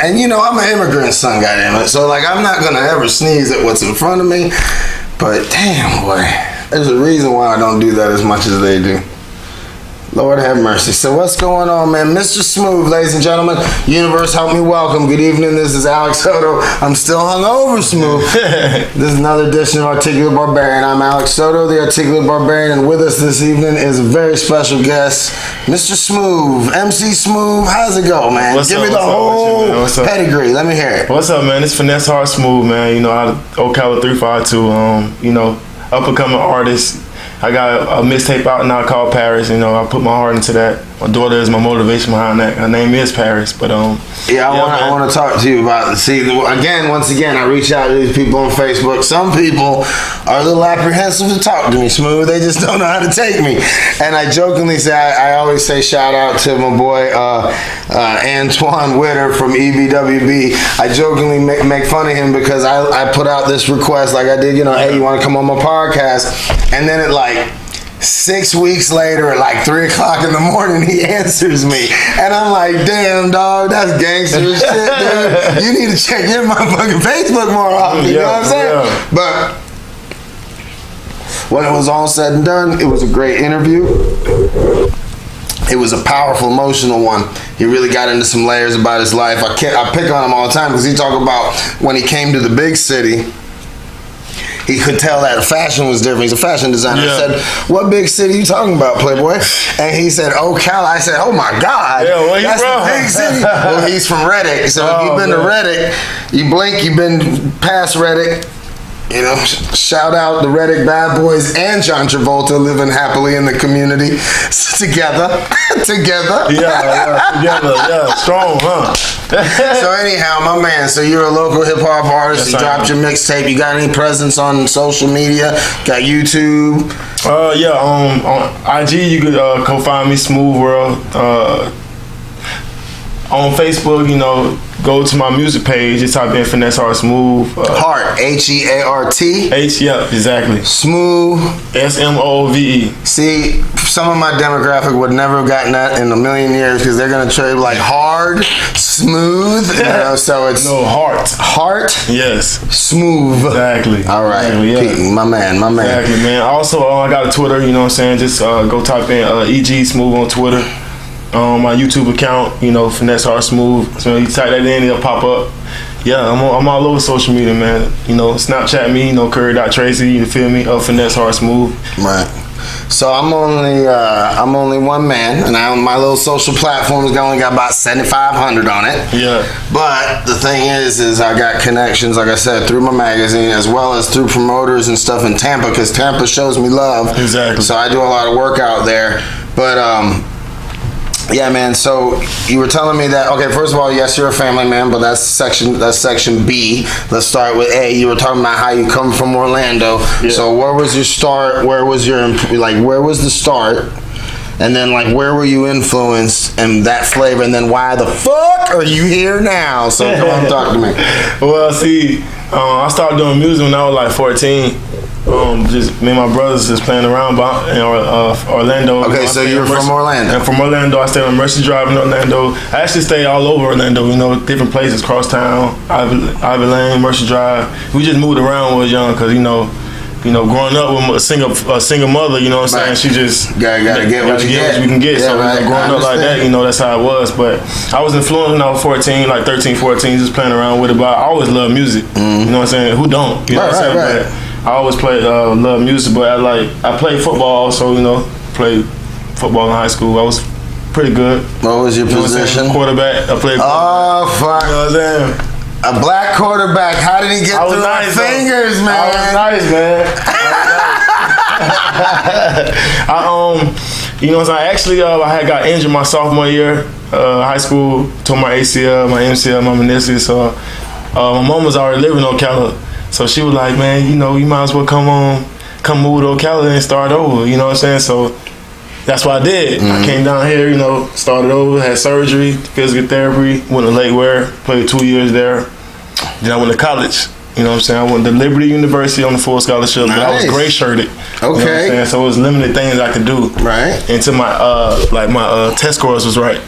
And you know, I'm an immigrant son, goddammit. So like, I'm not gonna ever sneeze at what's in front of me. But damn, boy, there's a reason why I don't do that as much as they do. Lord have mercy. So what's going on, man? Mr. Smooth, ladies and gentlemen. Universe, help me welcome. Good evening. This is Alex Soto. I'm still hungover, Smooth. This is another edition of Articulate Barbarian. I'm Alex Soto, the Articulate Barbarian, and with us this evening is a very special guest, Mr. Smooth, MC Smooth. How's it go, man? Give me the whole pedigree. Let me hear it. What's up, man? It's FinesseHeartSmoove, man. You know, out of Ocala 352. You know, up and coming artist. I got a mixtape out now called Paris. You know, I put my heart into that. My daughter is my motivation behind that. Her name is Paris, but I want to talk to you about. Once again, I reach out to these people on Facebook. Some people are a little apprehensive to talk to me, Smooth. They just don't know how to take me. And I jokingly say, I always say, shout out to my boy Antoine Witter from EBWB. I jokingly make fun of him because I put out this request like I did. You know, hey, you want to come on my podcast? And then it like 6 weeks later at like 3 o'clock in the morning, he answers me. And I'm like, damn, dog, that's gangster shit, dude. You need to check your motherfucking Facebook more often. You know what I'm saying? Yeah. But when it was all said and done, it was a great interview. It was a powerful, emotional one. He really got into some layers about his life. I pick on him all the time because he talk about when he came to the big city. He could tell that fashion was different. He's a fashion designer. Yeah. I said, what big city you talking about, Playboy? And he said, Ocala. I said, oh my God. Yeah, that's the big city. Well, he's from Reddick. So if you've been to Reddick, you blink, you've been past Reddick. You know, shout out the Reddick Bad Boys and John Travolta living happily in the community together. Yeah, strong, huh? So anyhow, my man, so you're a local hip hop artist. Yes, you dropped your mixtape. You got any presence on social media? Got YouTube? On IG you could go find me, Smooth World. On Facebook, you know, go to my music page. Just type in FinesseHeartSmoove. Heart, H-E-A-R-T. Yep, exactly. Smooth. S-M-O-V-E. See, some of my demographic would never have gotten that in a million years because they're gonna trade like hard, smooth. You know, so it's heart. Heart. Yes. Smooth. Exactly. All right. Exactly, yeah. Pete, my man. Exactly, man. Also, I got a Twitter. You know what I'm saying? Just go type in EG Smooth on Twitter. My YouTube account, you know, FinesseHeartSmoove. So you type that in, it'll pop up. Yeah, I'm all over social media, man. You know, Snapchat me, you know, Curry.Tracy, you feel me? FinesseHeartSmoove. Right. So I'm only one man, and my little social platforms only got about 7,500 on it. Yeah. But the thing is I got connections, like I said, through my magazine as well as through promoters and stuff in Tampa, because Tampa shows me love. Exactly. So I do a lot of work out there. But yeah, man. So you were telling me that. Okay, first of all, yes, you're a family man, but that's section B. Let's start with A. You were talking about how you come from Orlando. Yeah. So where was your start? Where was the start? And then where were you influenced and that flavor? And then why the fuck are you here now? So come on, talk to me. Well, see, I started doing music when I was like 14. Just me and my brothers just playing around in Orlando. Okay, so you're from Orlando. And from Orlando, I stayed on Mercy Drive in Orlando. I actually stayed all over Orlando, you know, different places, Crosstown, Ivy Lane, Mercy Drive. We just moved around when we was young, because, you know, growing up with a single mother, you know what I'm saying? She just gotta get what you can get. Yeah, so growing up like that, you know, that's how it was. But I was influenced when I was 14, like 13, 14, just playing around with it. But I always loved music. Mm-hmm. You know what I'm saying? Who don't? You know what I'm saying? Right. I always played love music, but I played football, so you know, played football in high school. I was pretty good. What was your position? Quarterback. I played. Oh fuck! You know what I'm saying? A black quarterback. How did he get through my fingers, man? I was nice, man. You know what I'm saying? Actually, I had got injured my sophomore year, high school. Tore my ACL, my MCL, my meniscus. So my mom was already living on Ocala. So she was like, man, you know, you might as well come move to Ocala and start over, you know what I'm saying? So that's what I did. Mm-hmm. I came down here, you know, started over, had surgery, physical therapy, went to Lake Ware, played 2 years there. Then I went to college, you know what I'm saying? I went to Liberty University on a full scholarship, but I was gray shirted. Okay. You know what I'm saying? So it was limited things I could do. Right. Until my my test scores was right.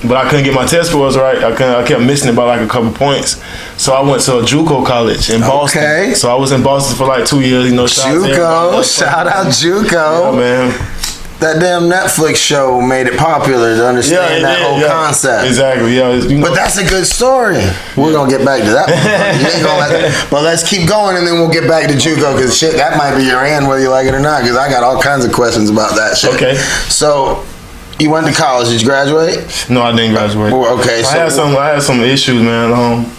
but I couldn't get my test scores right. I kept missing it by like a couple points. So I went to a JUCO college in Boston. Okay. So I was in Boston for like 2 years. JUCO, shout out JUCO. Yeah, man. That damn Netflix show made it popular to understand that whole concept. Exactly, yeah. But that's a good story. We're gonna get back to that one. You ain't gonna let that. But let's keep going, and then we'll get back to JUCO, because shit, that might be your end whether you like it or not, because I got all kinds of questions about that shit. Okay. So, you went to college. Did you graduate? No, I didn't graduate. Okay, I had some issues, man.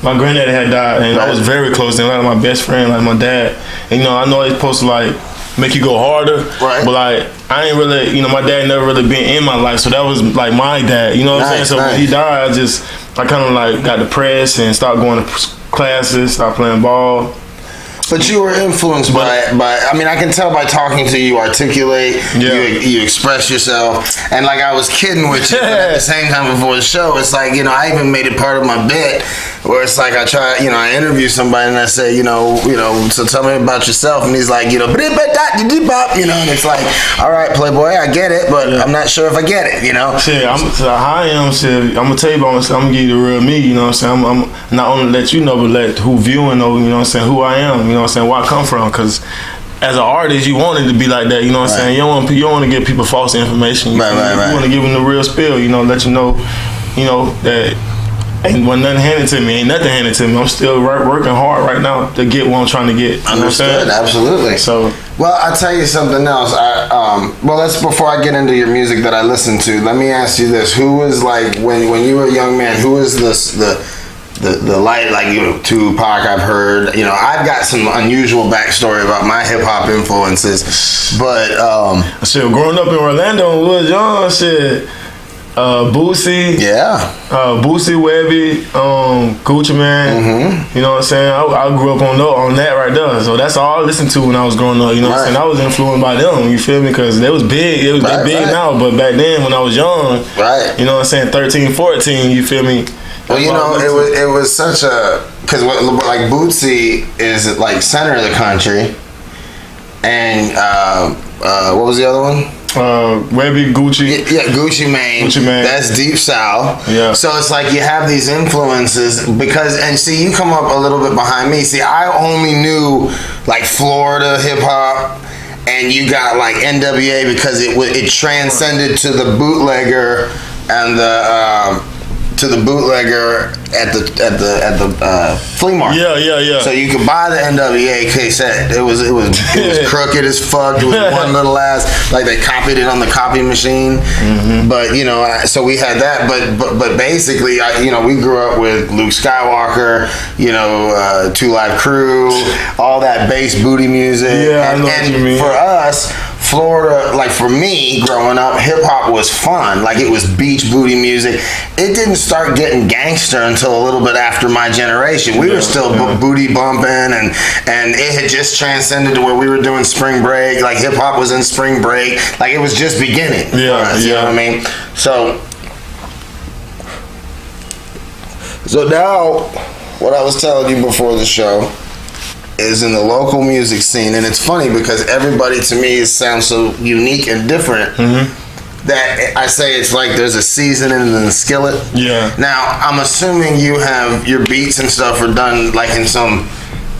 My granddad had died, and I was very close to him, like my best friend, like my dad. And I know it's supposed to like make you go harder, right? But like I ain't really, my dad never really been in my life, so that was like my dad. You know what I'm saying? So when he died, I kind of like got depressed and stopped going to classes, stopped playing ball. But you were influenced by. I mean, I can tell by talking to you, articulate. Yeah. You express yourself, and like I was kidding with you, but at the same time before the show, it's like I even made it part of my bit where it's like I try, I interview somebody and I say, so tell me about yourself, and he's like, and it's like, all right, Playboy, I get it, but I'm not sure if I get it, Shit, I'm gonna tell you, I'm gonna give you the real me, you know what I'm saying? I'm not only let you know, but let who viewing know, you know what I'm saying, who I am, you know what I'm saying, where I come from, because as an artist, you want it to be like that, you know what I'm saying? You don't want to give people false information. You want to give them the real spill, let you know, that ain't nothing handed to me. I'm still working hard right now to get what I'm trying to get. Understood, absolutely. So, well, I'll tell you something else. Before I get into your music that I listen to, let me ask you this: who was like when you were a young man? Who was the light, like Tupac? I've heard. I've got some unusual backstory about my hip hop influences, but shit, growing up in Orlando and was young, shit. Boosie, Boosie, Webby, Gucci Man. Mm-hmm. You know what I'm saying? I grew up on that right there. So that's all I listened to when I was growing up. You know what I'm saying? I was influenced by them. You feel me? Because they was big. They big now, but back then when I was young, you know what I'm saying? 13, 14. You feel me? Well, it was such a, because like Bootsy is like center of the country, and what was the other one? Webby, Gucci. Yeah, Gucci Mane. That's Deep South. Yeah. So it's like you have these influences and see, you come up a little bit behind me. See, I only knew like Florida hip hop, and you got like NWA because it transcended to the bootlegger and at the flea market. Yeah. So you could buy the NWA cassette. It was crooked as fuck. It was one little ass, like they copied it on the copy machine. Mm-hmm. But so we had that. But basically, we grew up with Luke Skywalker. 2 Live Crew, all that bass booty music. Yeah, I know what you mean. For us, Florida, like for me growing up, hip hop was fun. Like it was beach booty music. It didn't start getting gangster until a little bit after my generation. We were still booty bumping, and it had just transcended to where we were doing spring break. Like hip hop was in spring break. Like it was just beginning. You know what I mean? So now, what I was telling you before the show is in the local music scene, and it's funny because everybody to me sounds so unique and different that I say it's like there's a seasoning in the skillet. Yeah. Now I'm assuming you have your beats and stuff are done like in some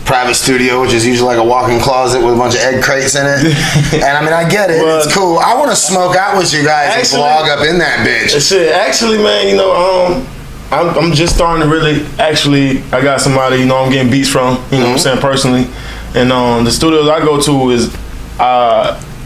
private studio, which is usually like a walk-in closet with a bunch of egg crates in it. And I mean, I get it. It's cool. I want to smoke out with you guys and vlog up in that bitch. Shit, actually, man, I'm just starting to really, I got somebody, I'm getting beats from, what I'm saying, personally. And the studios I go to is,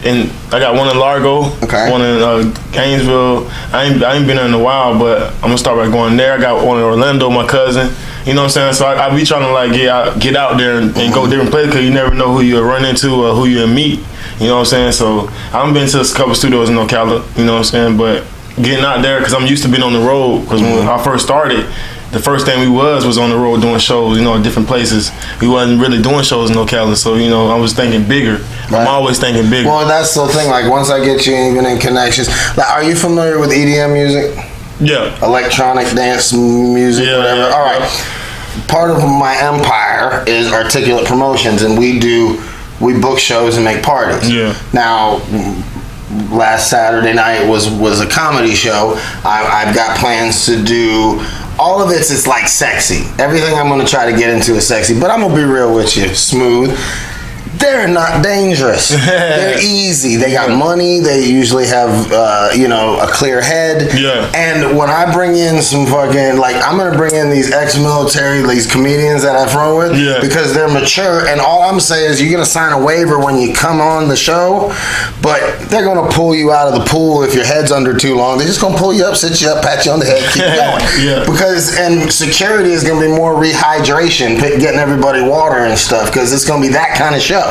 and I got one in Largo, one in Gainesville. I ain't been there in a while, but I'm gonna start by going there. I got one in Orlando, my cousin. You know what I'm saying? So I be trying to like get out there and go different places, because you never know who you run into or who you meet. You know what I'm saying? So I've been to a couple studios in Ocala, you know what I'm saying? But getting out there, because I'm used to being on the road, because when I first started, the first thing we was on the road doing shows, different places. We wasn't really doing shows in Ocala, so I was thinking bigger. I'm always thinking bigger. Well, that's the thing. Like once I get you even in connections, like, are you familiar with EDM music? Yeah. Electronic dance music, whatever. All right. Part of my empire is Articulate Promotions, and we book shows and make parties. Yeah. Now, last Saturday night was a comedy show. I've got plans to do. All of it's like sexy. Everything I'm going to try to get into is sexy. But I'm going to be real with you, Smooth. They're not dangerous. They're easy. They got money. They usually have, a clear head. Yeah. And when I bring in some fucking, like, I'm going to bring in these ex-military, these comedians that I've run with, because they're mature. And all I'm saying is you're going to sign a waiver when you come on the show, but they're going to pull you out of the pool if your head's under too long. They're just going to pull you up, sit you up, pat you on the head, keep going. And security is going to be more rehydration, getting everybody water and stuff, because it's going to be that kind of show.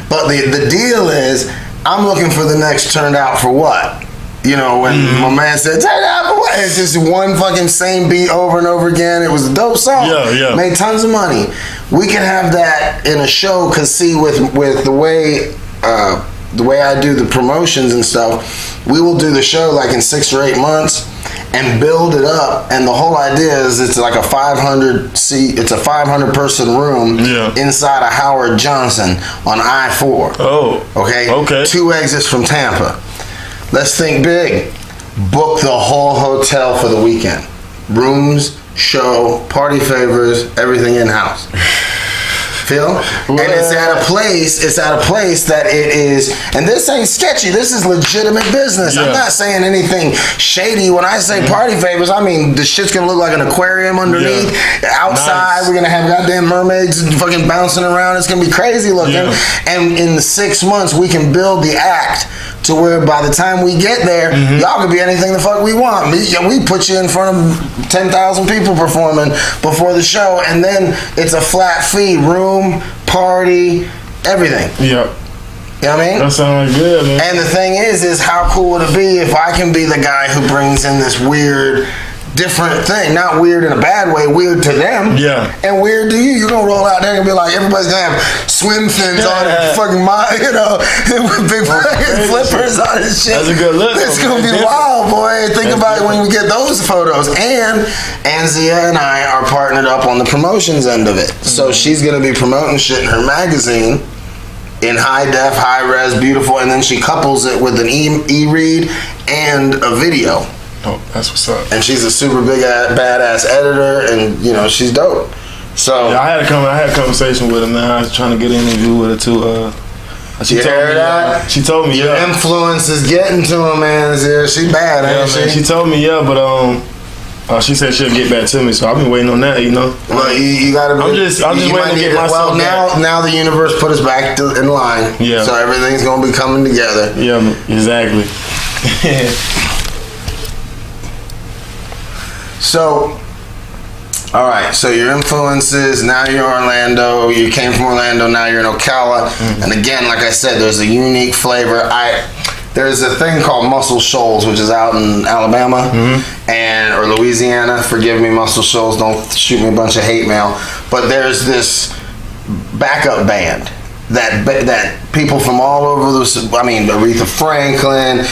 But the deal is, I'm looking for the next Turned Out for What? You know, when my man said, Turned Out for What? It's just one fucking same beat over and over again. It was a dope song. Made tons of money. We can have that in a show, because see, with the way I do the promotions and stuff, we will do the show like in 6 or 8 months and build it up. And the whole idea is it's like a 500 seat, it's a 500 person room inside a Howard Johnson on I-4. Oh. Okay? 2 exits from Tampa. Let's think big. Book the whole hotel for the weekend. Rooms, show, party favors, everything in-house. Feel? And it's at a place that it is, and this ain't sketchy, this is legitimate business. I'm not saying anything shady. When I say party favors, I mean the shit's gonna look like an aquarium underneath. Outside, we're gonna have goddamn mermaids fucking bouncing around. It's gonna be crazy looking. And in the 6 months, we can build the act to where by the time we get there, y'all can be anything the fuck we want. We put you in front of 10,000 people performing before the show, and then it's a flat fee, room, party, everything. You know what I mean? That sounds good, man. And the thing is how cool would it be if I can be the guy who brings in this weird, different thing, not weird in a bad way, weird to them, and weird to you. You're gonna roll out there and be like, everybody's gonna have swim fins on and fucking big fucking flippers on and shit. That's a good look. It's gonna be wild, boy. Think about it when we get those photos. And Anzia and I are partnered up on the promotions end of it, so she's gonna be promoting shit in her magazine in high def, high res, beautiful, and then she couples it with an e-read and a video. Oh, that's what's up. And she's a super big badass editor, and she's dope. So I had a conversation with her, man. I was trying to get an interview with her too. She told me that? She told me your influence is getting to her, man. She bad, ain't she? Man. She told me but she said she'll get back to me, so I've been waiting on that, Well, you gotta be. I'm just waiting to get myself back. Now the universe put us back in line. Yeah. So everything's gonna be coming together. Yeah, exactly. So, all right. So your influences. Now you're Orlando. You came from Orlando. Now you're in Ocala. And again, like I said, there's a unique flavor. There's a thing called Muscle Shoals, which is out in Alabama or Louisiana. Forgive me, Muscle Shoals. Don't shoot me a bunch of hate mail. But there's this backup band that people from all over Aretha Franklin.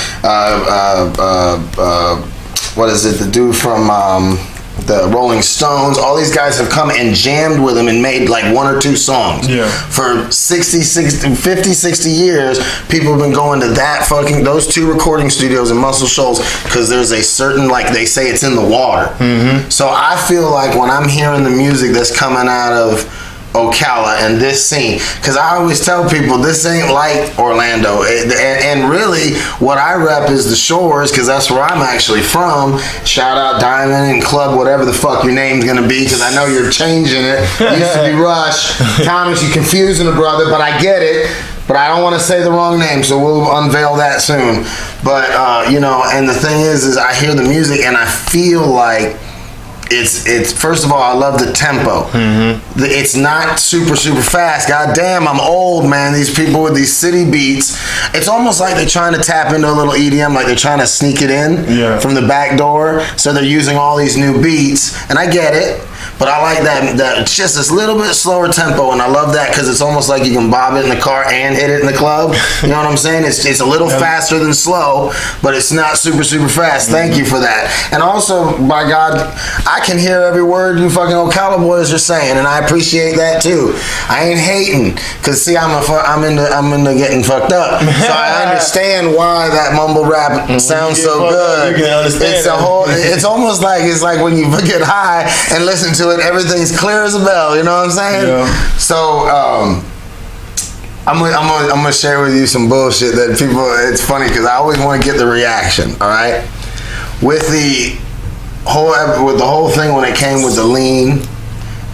What is it? The dude from the Rolling Stones. All these guys have come and jammed with him and made like 1 or 2 songs. For 50, 60 years, people have been going to those 2 recording studios in Muscle Shoals because there's a certain, like they say, it's in the water. So I feel like when I'm hearing the music that's coming out of Ocala and this scene, because I always tell people this ain't like Orlando, and really what I rep is the shores, because that's where I'm actually from. Shout out Diamond and Club, whatever the fuck your name's gonna be, because I know you're changing it. It used to be Rush. Thomas, you confusing a brother, but I get it. But I don't want to say the wrong name, so we'll unveil that soon. But and the thing is I hear the music and I feel like it's first of all, I love the tempo. It's not super fast. God damn, I'm old, man. These people with these city beats, it's almost like they're trying to tap into a little EDM, like they're trying to sneak it in from the back door. So they're using all these new beats, and I get it. But I like that it's just this little bit slower tempo, and I love that because it's almost like you can bob it in the car and hit it in the club. You know what I'm saying? It's a little faster than slow, but it's not super fast. Thank you for that. And also, by God, I can hear every word you fucking Ocala boys are saying, and I appreciate that too. I ain't hating, cause see, I'm into getting fucked up, so I understand why that mumble rap sounds so good. You can understand it's a whole. It's almost like when you get high and listen to it, everything's clear as a bell. You know what I'm saying? Yeah. So I'm gonna share with you some bullshit that people. It's funny because I always want to get the reaction. All right, with the whole thing when it came with the lean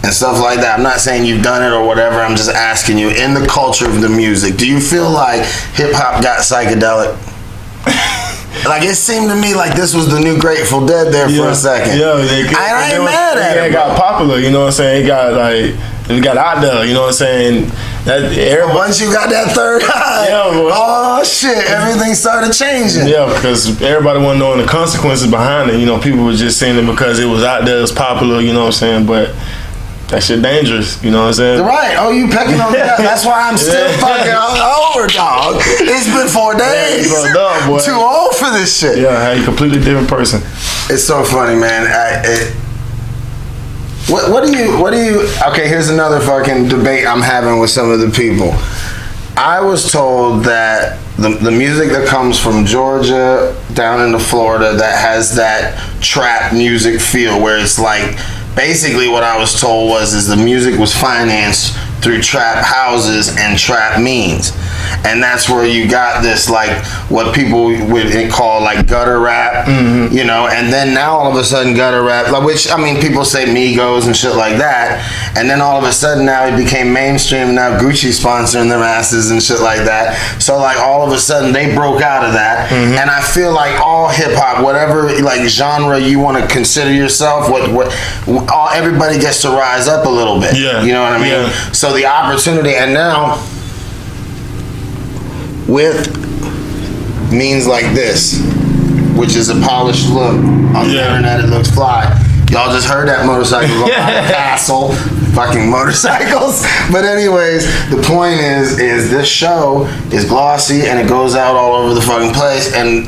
and stuff like that. I'm not saying you've done it or whatever. I'm just asking you, in the culture of the music, do you feel like hip hop got psychedelic? Like, it seemed to me like this was the new Grateful Dead there for a second. Yeah, I ain't mad at it. It got popular, you know what I'm saying? It got out there, you know what I'm saying? Once you got that third eye, oh shit, everything started changing. Yeah, because everybody wasn't knowing the consequences behind it. You know, people were just saying it because it was out there, it was popular, you know what I'm saying? But that shit dangerous, you know what I'm saying? Right. Oh, you pecking on that. That's why I'm still fucking over, dog. It's been 4 days. Yeah, up, boy. Too old for this shit. Yeah, a completely different person. It's so funny, man. What do you? Okay, here's another fucking debate I'm having with some of the people. I was told that the music that comes from Georgia down into Florida that has that trap music feel, where it's like, basically what I was told is the music was financed through trap houses and trap means. And that's where you got this, like, what people would call like gutter rap, you know, and then now all of a sudden gutter rap, like, which, I mean, people say Migos and shit like that, and then all of a sudden now it became mainstream, and now Gucci sponsoring their asses and shit like that. So like all of a sudden they broke out of that, and I feel like all hip hop, whatever like genre you want to consider yourself, everybody gets to rise up a little bit. Yeah, you know what I mean? Yeah. So the opportunity, and now with means like this, which is a polished look on the internet, it looks fly. Y'all just heard that motorcycle go by the castle, fucking motorcycles. But anyways, the point is this show is glossy and it goes out all over the fucking place, and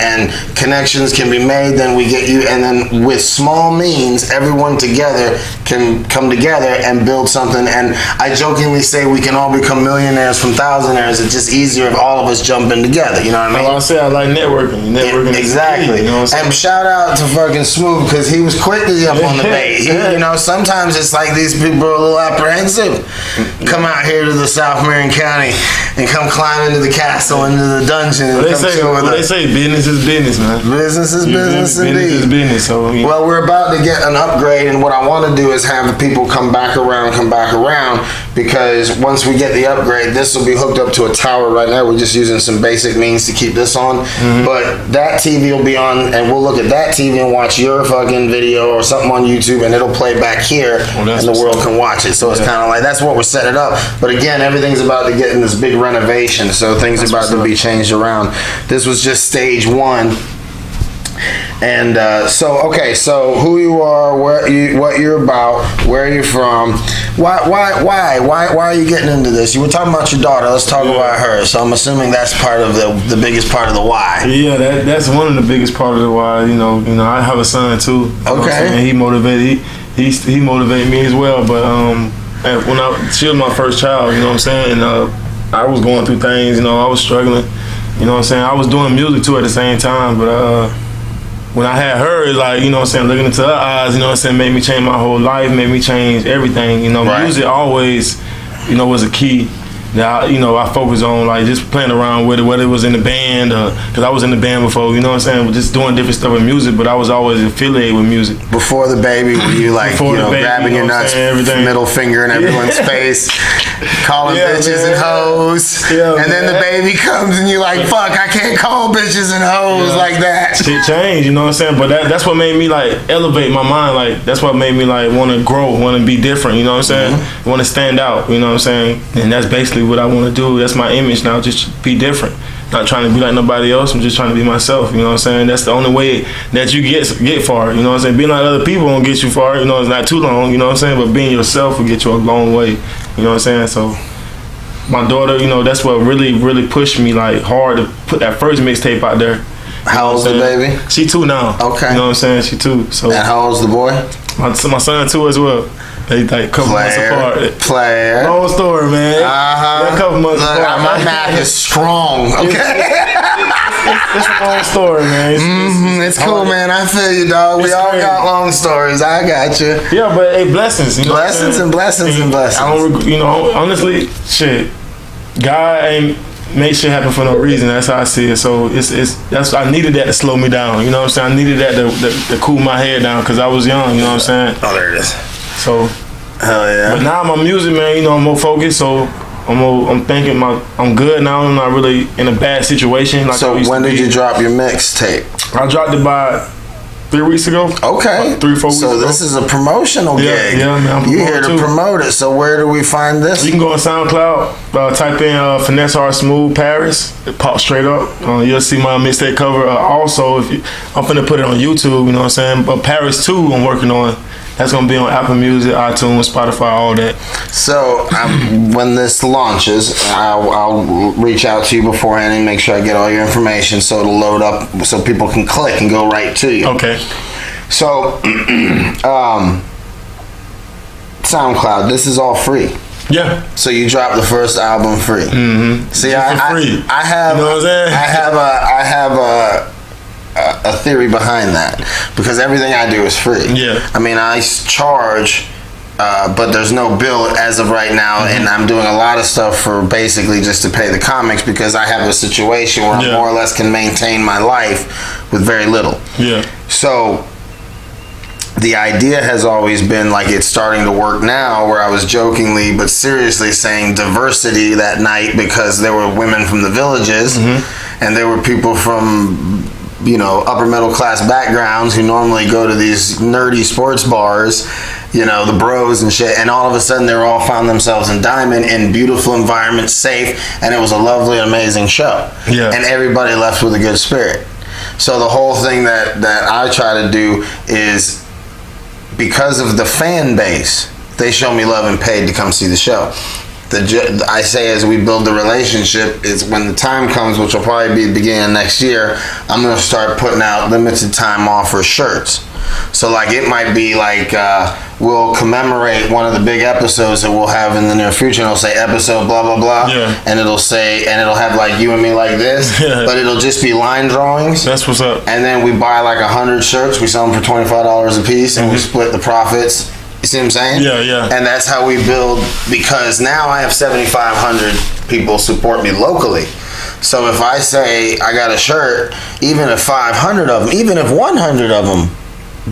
connections can be made. Then we get you, and then with small means, everyone together can come together and build something. And I jokingly say we can all become millionaires from thousandaires. It's just easier if all of us jump in together. You know what I mean? Well, I say I like networking. Networking exactly. You know what I'm saying? And shout out to fucking Smooth, because he was quick to jump on the bait. You know, sometimes it's like these people are a little apprehensive. Come out here to the South Marion County and come climb into the castle, into the dungeon, and come chill with us. They say business is business, man. Business is business, indeed. Business is business. So, well, we're about to get an upgrade, and what I want to do is have the people come back around, because once we get the upgrade, this will be hooked up to a tower. Right now we're just using some basic means to keep this on, but that TV will be on, and we'll look at that TV and watch your fucking video or something on YouTube, and it'll play back here, and the world can watch it. So it's kind of like, that's what we're setting up. But again, everything's about to get in this big renovation, so things are about to be changed around. This was just stage one. And so who you are, what you're about, where you're from, why are you getting into this? You were talking about your daughter. Let's talk about her. So I'm assuming that's part of the biggest part of the why. Yeah, that's one of the biggest part of the why. You know, I have a son too. Okay. And he motivated me as well. But she was my first child. You know what I'm saying? And I was going through things. You know, I was struggling. You know what I'm saying? I was doing music too at the same time, but when I had her, it's like, you know what I'm saying, looking into her eyes, you know what I'm saying, made me change my whole life, made me change everything. You know, music always, you know, was a key that I focused on, like just playing around with it, whether it was in the band, because I was in the band before, you know what I'm saying, just doing different stuff with music, but I was always affiliated with music. Before the baby, were you like, grabbing your nuts, middle finger in everyone's face, calling bitches and hoes, and then the baby comes and you're like, fuck, I can't call bitches and hoes like that. Shit changed, you know what I'm saying, but that's what made me like elevate my mind, like that's what made me like want to grow, want to be different, you know what I'm saying, want to stand out, you know what I'm saying, and that's basically what I want to do. That's my image now, just be different. Not trying to be like nobody else, I'm just trying to be myself, you know what I'm saying? That's the only way that you get far, you know what I'm saying? Being like other people won't get you far, you know, it's not too long, you know what I'm saying? But being yourself will get you a long way, you know what I'm saying? So my daughter, you know, that's what really, really pushed me like hard to put that first mixtape out there. How old's the baby? She 2 now. Okay. You know what I'm saying? She 2. So. And how old's the boy? My son too as well. They like couple months apart. Player. Long story, man. That couple months apart. My math is strong. Okay. It's a long story, man. It's cool, man. I feel you, dog. We all got long stories. I got you. Yeah, but hey, blessings. You know blessings and blessings and blessings. I don't, honestly, shit. God ain't make shit happen for no reason. That's how I see it. So I needed that to slow me down. You know what I'm saying? I needed that to cool my head down because I was young. You know what I'm saying? Oh, there it is. So, hell yeah. But now my music, man, you know, I'm more focused. So I'm thinking I'm good now. I'm not really in a bad situation. Like so when did you drop your mixtape? I dropped it by 3 weeks ago. Okay. 3-4 weeks ago. So this is a promotional gig. Yeah, man. You here to promote it. So where do we find this? You can go on SoundCloud, type in FinesseHeartSmoove Paris. It pops straight up. You'll see my mixtape cover. Also, I'm finna put it on YouTube, you know what I'm saying? But Paris 2 I'm working on. That's going to be on Apple Music, iTunes, Spotify, all that. So when this launches, I'll reach out to you beforehand and make sure I get all your information so it'll load up so people can click and go right to you. Okay. So, SoundCloud, this is all free. Yeah. So you dropped the first album free. Mm-hmm. See, free. I have, you know what I'm saying? I have a theory behind that because everything I do is free. Yeah. I mean, I charge, but there's no bill as of right now, and I'm doing a lot of stuff for basically just to pay the comics because I have a situation where I more or less can maintain my life with very little. Yeah. So the idea has always been like it's starting to work now where I was jokingly but seriously saying diversity that night because there were women from the villages and there were people from upper middle class backgrounds who normally go to these nerdy sports bars, the bros and shit, and all of a sudden they all found themselves in Diamond in beautiful environments, safe, and it was a lovely, amazing show. Yeah. And everybody left with a good spirit. So the whole thing that I try to do is because of the fan base, they show me love and paid to come see the show. I say as we build the relationship is when the time comes, which will probably be the beginning of next year, I'm going to start putting out limited time offer shirts. So like it might be like we'll commemorate one of the big episodes that we'll have in the near future and it'll say episode blah blah blah and it'll have like you and me like this but it'll just be line drawings. That's what's up. And then we buy like 100 shirts, we sell them for $25 a piece and we split the profits. You see what I'm saying? Yeah. And that's how we build because now I have 7,500 people support me locally. So if I say I got a shirt, even if 500 of them, even if 100 of them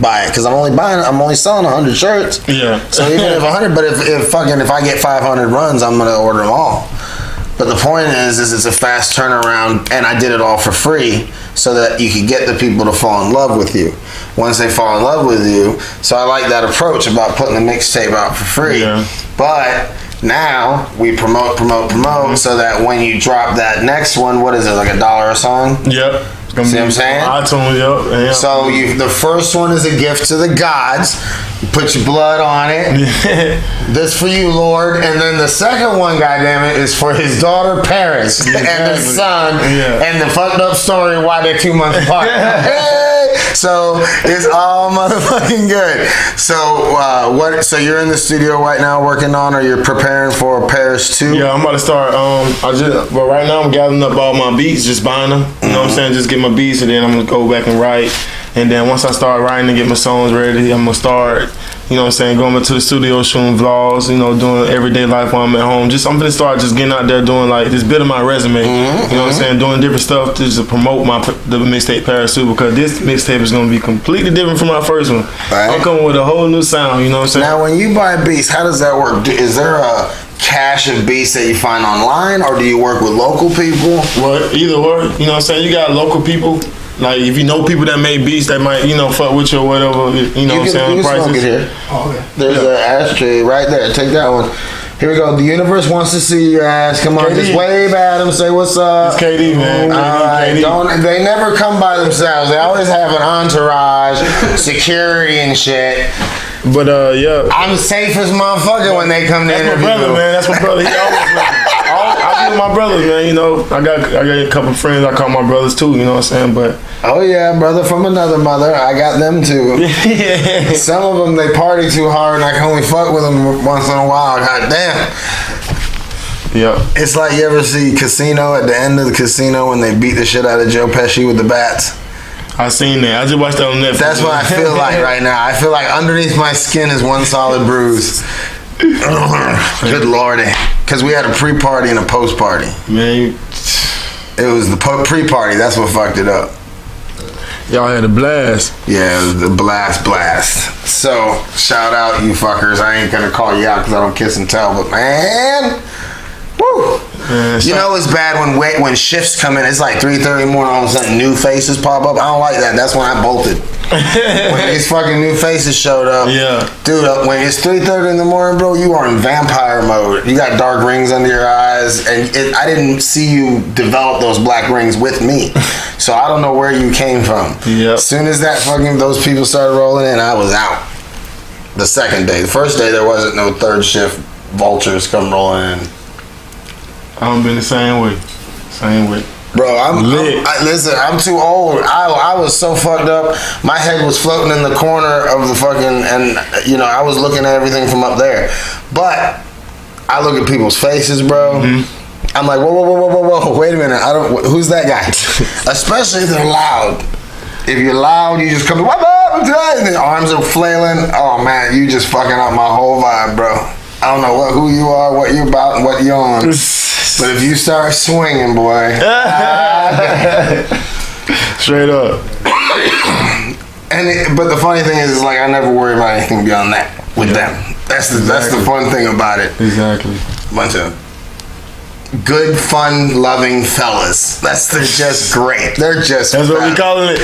buy it, because I'm only selling 100 shirts. Yeah. So even if 100, but if I get 500 runs, I'm gonna order them all. But the point is it's a fast turnaround, and I did it all for free so that you could get the people to fall in love with you. Once they fall in love with you, so I like that approach about putting the mixtape out for free. Yeah. But now we promote so that when you drop that next one, what is it, like $1 a song? Yep. See what I'm saying? iTunes, yep. So the first one is a gift to the gods. You put your blood on it. This for you, Lord. And then the second one, goddammit, is for his daughter Paris and the son and the fucked up story why they're 2 months apart. So it's all motherfucking good. So So you're in the studio right now working on, or you're preparing for Paris 2? Yeah, I'm about to start. But right now I'm gathering up all my beats, just buying them. You know what I'm saying? Just get my beats, and then I'm gonna go back and write. And then once I start writing and get my songs ready, I'm gonna start, you know what I'm saying, going to the studio, shooting vlogs, doing everyday life while I'm at home. I'm gonna start just getting out there doing like this bit of my resume, you know what I'm saying, doing different stuff to just promote the mixtape Paris 2, because this mixtape is gonna be completely different from my first one. Right. I'm coming with a whole new sound, you know what I'm saying? Now when you buy beats, how does that work? Is there a cache of beats that you find online, or do you work with local people? Well, either or, you know what I'm saying? You got local people. Like, if you know people that make beats that might, fuck with you or whatever, you know what I'm saying? You can smoke it here. Oh, okay. There's an ashtray right there. Take that one. Here we go. The universe wants to see your ass. Come on, just wave at them. Say what's up. It's KD, man. Alright, they never come by themselves. They always have an entourage, security and shit. But I'm safe as motherfucker when they come to interview. That's my brother, man. That's my brother. He always ready. I be with my brothers, man. You know, I got a couple of friends I call my brothers too. You know what I'm saying? But oh yeah, brother from another mother. I got them too. yeah. Some of them they party too hard, and I can only fuck with them once in a while. God damn. Yeah. It's like you ever see Casino at the end of the casino when they beat the shit out of Joe Pesci with the bats. I seen that. I just watched that on Netflix. That's what I feel like right now. I feel like underneath my skin is one solid bruise. Good lordy. Because we had a pre-party and a post-party. Man, it was the pre-party. That's what fucked it up. Y'all had a blast. Yeah, it was the blast. So, shout out you fuckers. I ain't going to call you out because I don't kiss and tell. But man, woo. You know it's bad when shifts come in. It's like 3:30 in the morning. All of a sudden, new faces pop up. I don't like that. That's when I bolted. When these fucking new faces showed up, yeah, dude. When it's 3:30 in the morning, bro, you are in vampire mode. You got dark rings under your eyes, and I didn't see you develop those black rings with me, so I don't know where you came from. Yeah. As soon as those people started rolling in, I was out. The second day, the first day, there wasn't no third shift vultures come rolling in. I don't been the same way. Bro, listen, I'm too old. I was so fucked up. My head was floating in the corner of the fucking, and you know, I was looking at everything from up there. But I look at people's faces, bro. Mm-hmm. I'm like, whoa, wait a minute. Who's that guy? Especially if they're loud. If you're loud, you just come, what up? And the arms are flailing. Oh man, you just fucking up my whole vibe, bro. I don't know who you are, what you're about, and what you're on. But if you start swinging, boy. Straight up. But the funny thing is like, I never worry about anything beyond that with them. That's the fun thing about it. Exactly. Bunch of good, fun, loving fellas. They're just great. They're just That's what we calling it.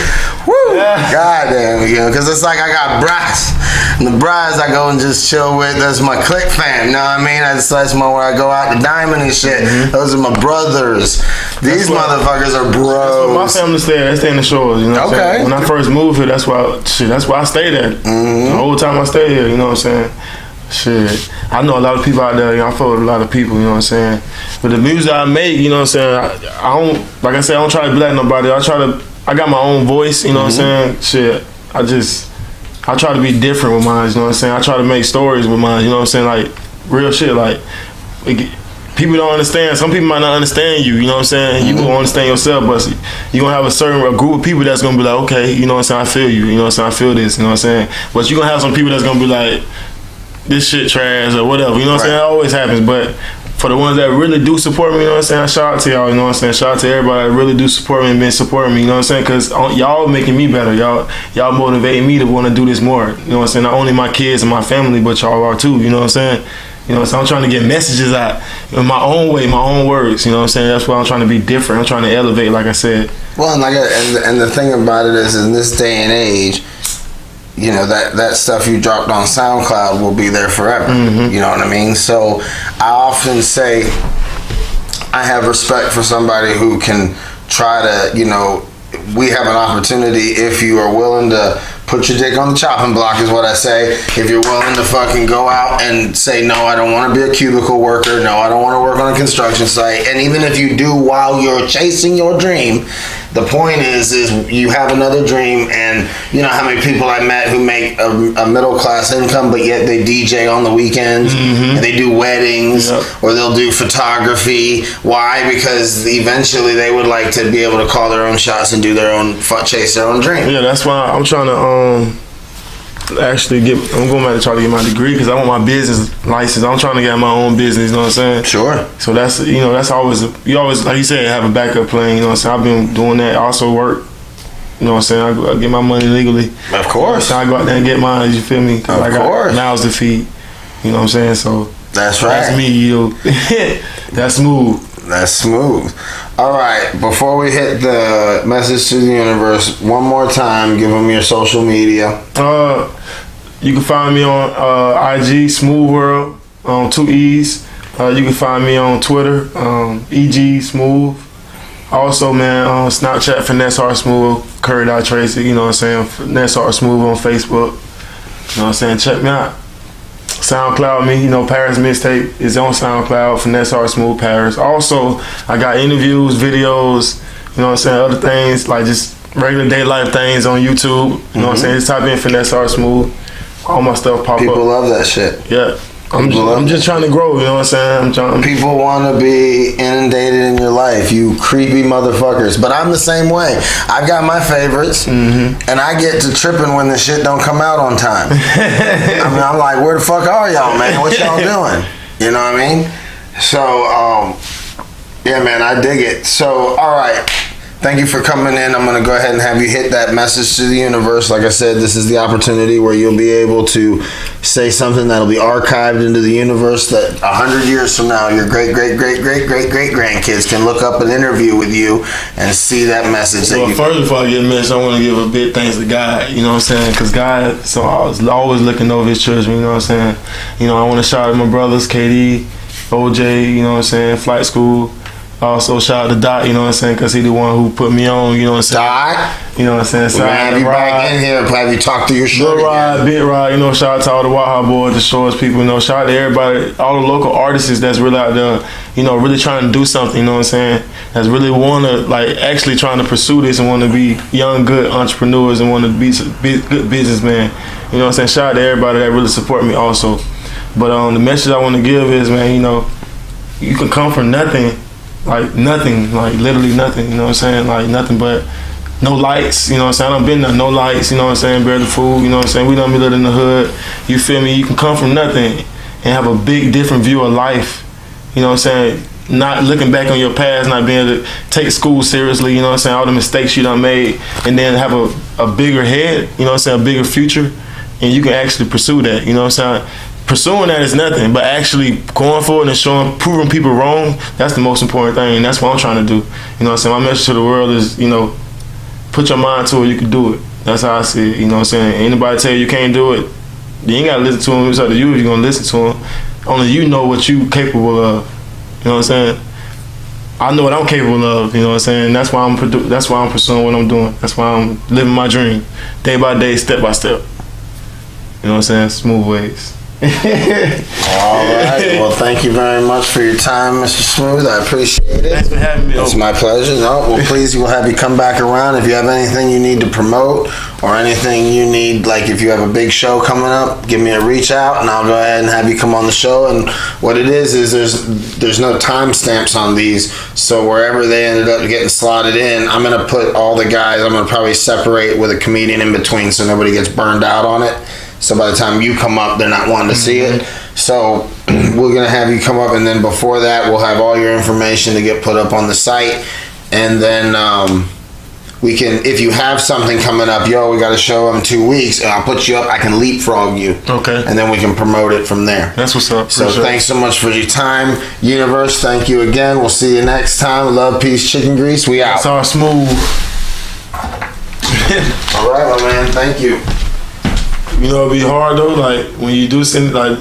Woo! Yeah. God damn, you know, because it's like I got brides. And the brides I go and just chill with, that's my clique fam, you know what I mean? That's where I go out to Diamond and shit. Mm-hmm. Those are my brothers. These motherfuckers are bros. That's where my family stay. They stay in the shores, you know what I'm saying? When I first moved here, that's why I stayed at. Mm-hmm. The whole time I stayed here, you know what I'm saying? Shit, I know a lot of people out there. You know, I fuck with a lot of people. You know what I'm saying. But the music I make, you know what I'm saying. I don't, like I said, I don't try to be like nobody. I got my own voice. You know what I'm saying. Shit, I try to be different with mine. You know what I'm saying. I try to make stories with mine. You know what I'm saying. Like real shit. Like people don't understand. Some people might not understand you. You know what I'm saying. You won't understand yourself, but you gonna have a group of people that's gonna be like, okay, you know what I'm saying. I feel you. You know what I'm saying. I feel this. You know what I'm saying. But you gonna have some people that's gonna be like, this shit trash or whatever, you know what I'm saying? That always happens, but for the ones that really do support me, you know what I'm saying? I shout out to y'all, you know what I'm saying? Shout out to everybody that really do support me and been supporting me, you know what I'm saying? Because y'all making me better, y'all motivating me to want to do this more, you know what I'm saying? Not only my kids and my family, but y'all are too, you know what I'm saying? You know what I'm saying? I'm trying to get messages out in my own way, my own words, you know what I'm saying? That's why I'm trying to be different. I'm trying to elevate, like I said. Well, and the thing about it is, in this day and age, you know, that stuff you dropped on SoundCloud will be there forever. Mm-hmm. You know what I mean? So I often say I have respect for somebody who can try to, you know, we have an opportunity if you are willing to put your dick on the chopping block is what I say. If you're willing to fucking go out and say, no, I don't want to be a cubicle worker. No, I don't want to work on a construction site. And even if you do while you're chasing your dream, the point is you have another dream. And you know how many people I met who make a middle class income, but yet they DJ on the weekends and they do weddings or they'll do photography. Why? Because eventually they would like to be able to call their own shots and do their own, chase their own dream. Yeah, that's why I'm trying to I'm going back to try to get my degree because I want my business license. I'm trying to get my own business, you know what I'm saying? Sure. So that's, you know, that's always, you always, like you said, have a backup plan, you know what I'm saying? I've been doing that, I also work, you know what I'm saying? I get my money legally. Of course. So I go out there and get mine, you feel me? Of course. I got mouths to feed, you know what I'm saying? So that's right. That's me, you. That's smooth. That's smooth. All right, before we hit the message to the universe, one more time, give them your social media. You can find me on IG, Smooth World, on 2 E's. You can find me on Twitter, EG Smooth. Also, man, on Snapchat, FinesseHeartSmoove, Tracy, you know what I'm saying? FinesseHeartSmoove on Facebook. You know what I'm saying? Check me out. SoundCloud me, Paris mixtape is on SoundCloud, FinesseHeartSmoove Paris. Also, I got interviews, videos, other things, like just regular day life things on YouTube. You know what I'm saying? Just type in FinesseHeartSmoove. All my stuff pop up. People love that shit. Yeah. I'm just trying to grow, you know what I'm saying? People want to be inundated in your life, you creepy motherfuckers. But I'm the same way. I've got my favorites, and I get to tripping when the shit don't come out on time. I mean, I'm like, where the fuck are y'all, man? What y'all doing? You know what I mean? So, yeah, man, I dig it. So, all right. Thank you for coming in. I'm going to go ahead and have you hit that message to the universe. Like I said, this is the opportunity where you'll be able to say something that'll be archived into the universe that 100 years from now, your great-great-great-great-great-great-grandkids can look up an interview with you and see that message. Well, first, before I get a message, I want to give a big thanks to God, you know what I'm saying? Because God, so I was always looking over his children, you know what I'm saying? I want to shout out my brothers, KD, OJ, you know what I'm saying, flight school. Also, shout out to Dot, you know what I'm saying, because he the one who put me on, you know what I'm saying. Dot? You know what I'm saying. We're have you back in here, have you talk to your short Big Rod, shout out to all the Waha boys, the Shorts people, shout out to everybody, all the local artists that's really out there, really trying to do something, you know what I'm saying, that's really want to, like, actually trying to pursue this and want to be young, good entrepreneurs and want to be good businessmen, you know what I'm saying. Shout out to everybody that really support me also. But the message I want to give is, man, you can come from nothing. Like nothing, like literally nothing, you know what I'm saying? Like nothing but no lights, you know what I'm saying? I done been there, no lights, you know what I'm saying? Barely food, you know what I'm saying? We done been living in the hood, you feel me? You can come from nothing and have a big different view of life, you know what I'm saying? Not looking back on your past, not being able to take school seriously, you know what I'm saying? All the mistakes you done made, and then have a bigger head, you know what I'm saying? A bigger future, and you can actually pursue that, you know what I'm saying? Pursuing that is nothing, but actually going forward and proving people wrong, that's the most important thing, and that's what I'm trying to do. You know what I'm saying? My message to the world is, put your mind to it, you can do it. That's how I see it, you know what I'm saying? Anybody tell you can't do it, you ain't gotta listen to them. It's up to you if you're gonna listen to them. Only you know what you capable of. You know what I'm saying? I know what I'm capable of, you know what I'm saying? That's why I'm pursuing what I'm doing. That's why I'm living my dream, day by day, step by step. You know what I'm saying? Smooth ways. All right. Well, thank you very much for your time, Mr. Smooth. I appreciate it. Thanks for having me. It's my pleasure. Please, we'll have you come back around. If you have anything you need to promote or anything you need, like if you have a big show coming up, give me a reach out and I'll go ahead and have you come on the show. And what it is there's no time stamps on these, so wherever they ended up getting slotted in, I'm gonna put all the guys. I'm gonna probably separate with a comedian in between, so nobody gets burned out on it. So by the time you come up, they're not wanting to see it. So we're going to have you come up, and then before that, we'll have all your information to get put up on the site. And then we can, if you have something coming up, we got a show in 2 weeks, and I'll put you up. I can leapfrog you. Okay. And then we can promote it from there. That's what's up. So thanks so much for your time. Universe, thank you again. We'll see you next time. Love, peace, chicken grease. We out. FinesseHeartSmoove. All right, my man. Thank you. It'd be hard though, like when you do something like